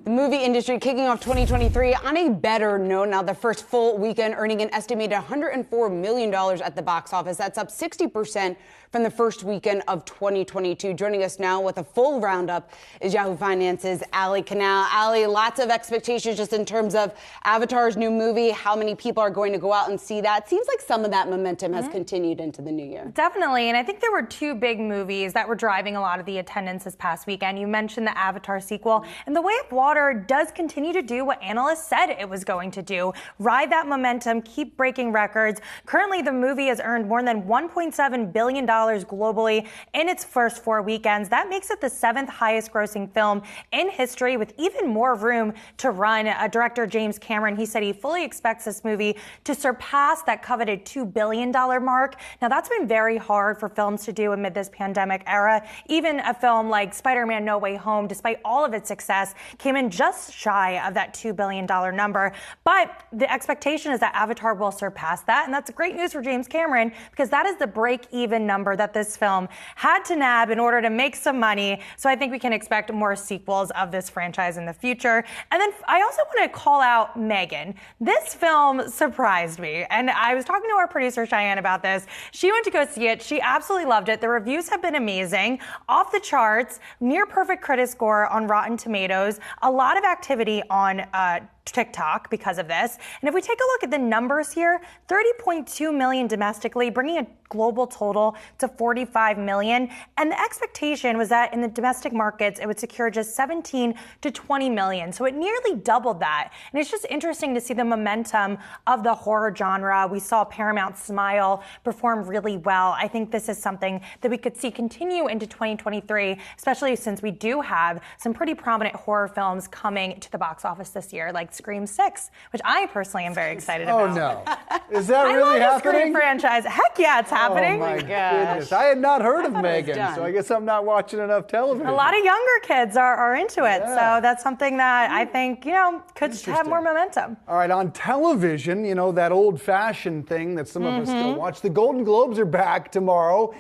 The movie industry kicking off 2023 on a better note. Now, the first full weekend earning an estimated $104 million at the box office. That's up 60% from the first weekend of 2022. Joining us now with a full roundup is Yahoo Finance's Allie Canal. Allie, lots of expectations just in terms of Avatar's new movie, how many people are going to go out and see that. Seems like some of that momentum has continued into the new year. Definitely, and I think there were two big movies that were driving a lot of the attendance this past weekend. You mentioned the Avatar sequel, and The Way of Water does continue to do what analysts said it was going to do. Ride that momentum, keep breaking records. Currently, the movie has earned more than $1.7 billion globally in its first 4 weekends. That makes it the 7th highest grossing film in history, with even more room to run. Director James Cameron, he said he fully expects this movie to surpass that coveted $2 billion mark. Now, that's been very hard for films to do amid this pandemic era. Even a film like Spider-Man No Way Home, despite all of its success, came in just shy of that $2 billion number. But the expectation is that Avatar will surpass that. And that's great news for James Cameron, because that is the break-even number that this film had to nab in order to make some money. So I think we can expect more sequels of this franchise in the future. And then I also want to call out M3GAN. This film surprised me. And I was talking to our producer, Cheyenne, about this. She went to go see it. She absolutely loved it. The reviews have been amazing. Off the charts, near perfect critic score on Rotten Tomatoes. A lot of activity on TikTok because of this. And if we take a look at the numbers here, 30.2 million domestically, bringing a global total to 45 million. And the expectation was that in the domestic markets, it would secure just 17 to 20 million. So it nearly doubled that. And it's just interesting to see the momentum of the horror genre. We saw Paramount's Smile perform really well. I think this is something that we could see continue into 2023, especially since we do have some pretty prominent horror films coming to the box office this year, like Scream 6, which I personally am very excited about. Oh, no. Is that really happening? I love the Scream franchise. Heck yeah, it's happening. Oh, my goodness. I had not heard of M3GAN, so I guess I'm not watching enough television. A lot of younger kids are into it, so that's something that I think, could have more momentum. All right, on television, that old-fashioned thing that some of us still watch. The Golden Globes are back tomorrow.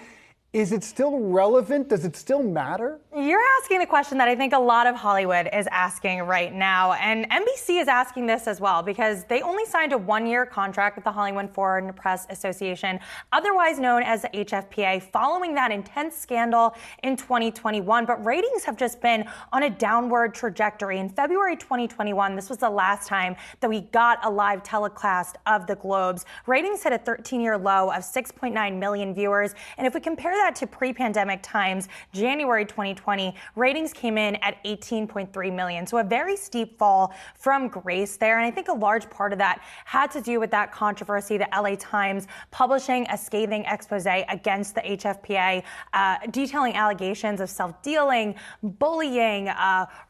Is it still relevant? Does it still matter? You're asking the question that I think a lot of Hollywood is asking right now. And NBC is asking this as well, because they only signed a 1-year contract with the Hollywood Foreign Press Association, otherwise known as the HFPA, following that intense scandal in 2021. But ratings have just been on a downward trajectory. In February 2021, this was the last time that we got a live telecast of the Globes. Ratings hit a 13-year low of 6.9 million viewers. And if we compare that to pre-pandemic times, January 2020, ratings came in at 18.3 million. So a very steep fall from grace there. And I think a large part of that had to do with that controversy, the LA Times publishing a scathing expose against the HFPA, detailing allegations of self-dealing, bullying,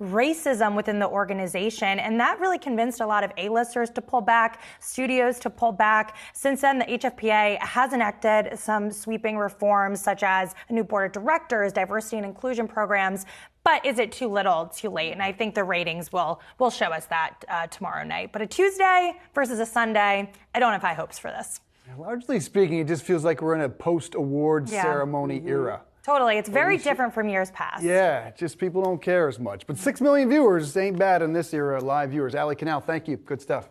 racism within the organization. And that really convinced a lot of A-listers to pull back, studios to pull back. Since then, the HFPA has enacted some sweeping reforms, such as a new board of directors, diversity and inclusion programs. But is it too little, too late? And I think the ratings will show us that tomorrow night. But a Tuesday versus a Sunday, I don't have high hopes for this. Largely speaking, it just feels like we're in a post-award ceremony era. Totally. It's very different from years past. Yeah, just people don't care as much. But 6 million viewers ain't bad in this era, live viewers. Allie Canal, thank you. Good stuff.